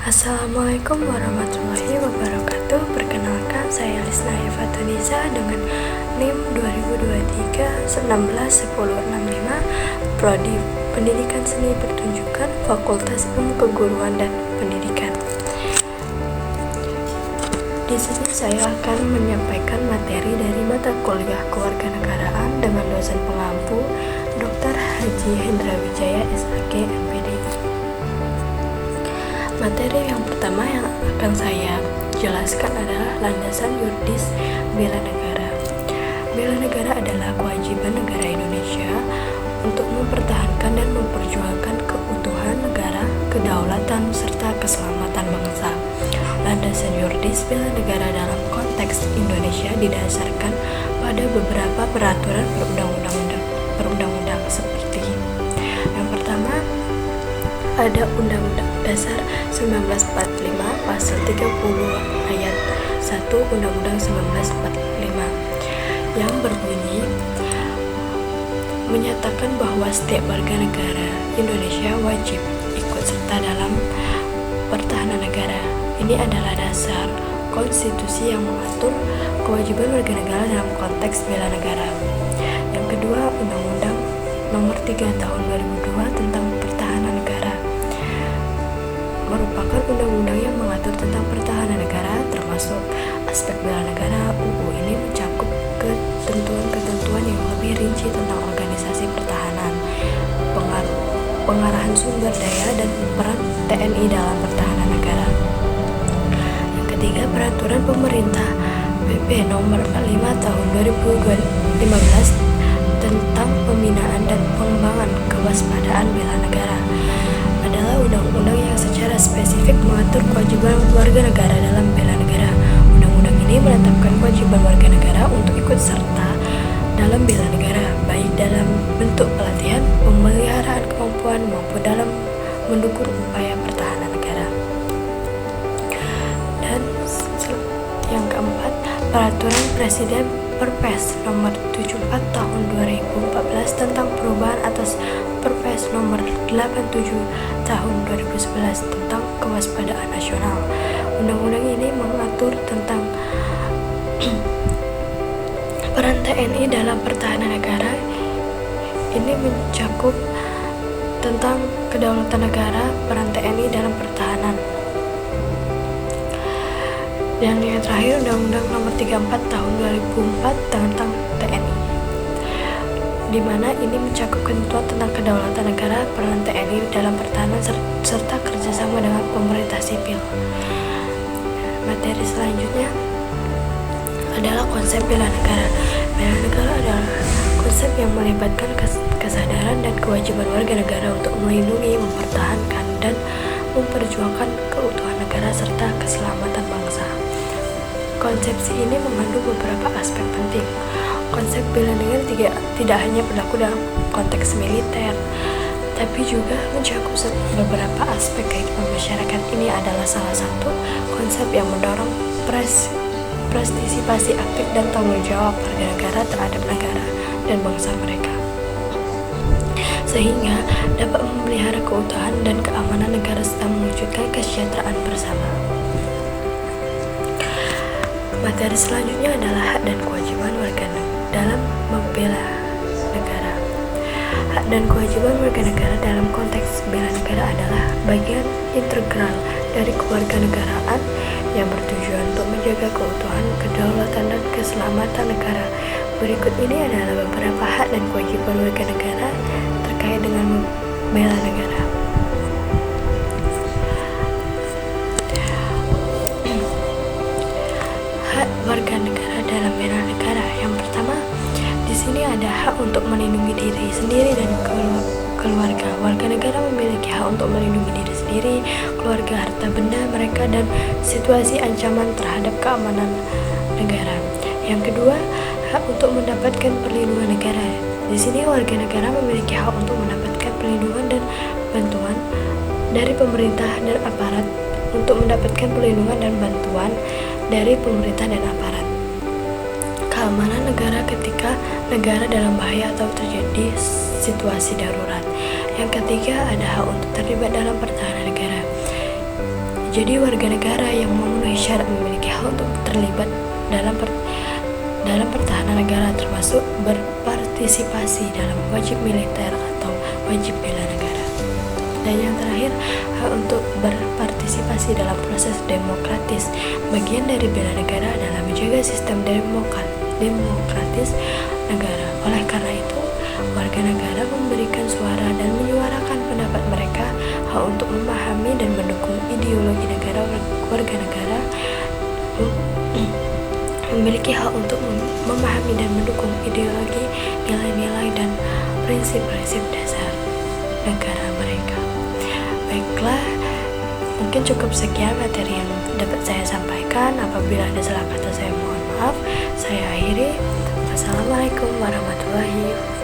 Assalamualaikum warahmatullahi wabarakatuh. Perkenalkan, saya Lisna Fatunisa dengan NIM 2023-19-1065, Prodi Pendidikan Seni Pertunjukan, Fakultas Ilmu Keguruan dan Pendidikan. Di sini saya akan menyampaikan materi dari mata kuliah Kewarganegaraan dengan dosen pengampu Dr. Haji Hendra Wijaya SHG MPD. Materi yang pertama yang akan saya jelaskan adalah landasan yuridis bela negara. Bela negara adalah kewajiban negara Indonesia untuk mempertahankan dan memperjuangkan keutuhan negara, kedaulatan, serta keselamatan bangsa. Landasan yuridis bela negara dalam konteks Indonesia didasarkan pada beberapa peraturan perundang-undang seperti yang pertama, ada Undang-Undang Dasar 1945 Pasal 30 Ayat 1 Undang-Undang 1945 yang berbunyi menyatakan bahwa setiap warga negara Indonesia wajib ikut serta dalam pertahanan negara. Ini adalah dasar konstitusi yang mengatur kewajiban warga negara dalam konteks bela negara. Yang kedua, Undang-Undang Nomor 3 Tahun 2002 tentang Pertahanan Negara merupakan undang-undang yang mengatur tentang pertahanan negara, termasuk aspek bela negara. UU ini mencakup ketentuan-ketentuan yang lebih rinci tentang organisasi pertahanan, pengarahan sumber daya, dan peran TNI dalam pertahanan negara. Yang ketiga, peraturan pemerintah PP Nomor 5 Tahun 2015 tentang pembinaan dan pengembangan kewaspadaan bela negara adalah undang-undang yang secara spesifik mengatur kewajiban warga negara dalam bela negara. Undang-undang ini menetapkan kewajiban warga negara untuk ikut serta dalam bela negara, baik dalam bentuk pelatihan, pemeliharaan kemampuan, maupun dalam mendukung upaya pertahanan negara. Dan yang keempat, peraturan Presiden Perpres Nomor 74 Tahun 2014 tentang perubahan atas Perpres Nomor 87 Tahun 2011 tentang kewaspadaan nasional. Undang-undang ini mengatur tentang peran TNI dalam pertahanan negara. Ini mencakup tentang kedaulatan negara, peran TNI dalam pertahanan. Dan yang terakhir, Undang-Undang Nomor 34 Tahun 2004 tentang TNI, di mana ini mencakup ketentuan tentang kedaulatan negara, peran TNI dalam pertahanan, serta kerjasama dengan pemerintah sipil. Materi selanjutnya adalah konsep bela negara. Bela negara adalah konsep yang melibatkan kesadaran dan kewajiban warga negara untuk melindungi, mempertahankan, dan memperjuangkan keutuhan negara serta keselamatan bangsa. Konsepsi ini mengandung beberapa aspek penting. Konsep bela negara tidak hanya berlaku dalam konteks militer, tapi juga mencakup beberapa aspek kehidupan masyarakat. Ini adalah salah satu konsep yang mendorong partisipasi aktif dan tanggung jawab warga negara terhadap negara dan bangsa mereka, sehingga dapat memelihara keutuhan dan keamanan negara serta mewujudkan kesejahteraan bersama. Materi selanjutnya adalah hak dan kewajiban warga dalam membela negara. Hak dan kewajiban warga negara dalam konteks bela negara adalah bagian integral dari kewarganegaraan yang bertujuan untuk menjaga keutuhan, kedaulatan, dan keselamatan negara. Berikut ini adalah beberapa hak dan kewajiban warga negara terkait dengan membela negara. Hak warga negara dalam bela negara. Yang pertama, di sini ada hak untuk melindungi diri sendiri dan keluarga. Warga negara memiliki hak untuk melindungi diri sendiri, keluarga, harta benda mereka, dan situasi ancaman terhadap keamanan negara. Yang kedua, hak untuk mendapatkan perlindungan negara. Di sini warga negara memiliki hak untuk mendapatkan perlindungan dan bantuan dari pemerintah dan aparat, untuk mendapatkan perlindungan dan bantuan dari pemerintah dan aparat. Keamanan negara ketika negara dalam bahaya atau terjadi situasi darurat. Yang ketiga, ada hak untuk terlibat dalam pertahanan negara. Jadi warga negara yang memenuhi syarat memiliki hak untuk terlibat dalam pertahanan negara, termasuk berpartisipasi dalam wajib militer atau wajib bela negara. Dan yang terakhir, hak untuk berpartisipasi dalam proses demokratis. Bagian dari bela negara adalah menjaga sistem demokratis negara. Oleh karena itu, warga negara memberikan suara dan menyuarakan pendapat mereka. Hak untuk memahami dan mendukung ideologi negara. Warga negara memiliki hak untuk memahami dan mendukung ideologi, nilai-nilai, dan prinsip-prinsip dasar negara mereka. Baiklah, mungkin cukup sekian materi yang dapat saya sampaikan. Apabila ada salah kata, saya mohon maaf. Saya akhiri. Wassalamualaikum warahmatullahi wabarakatuh.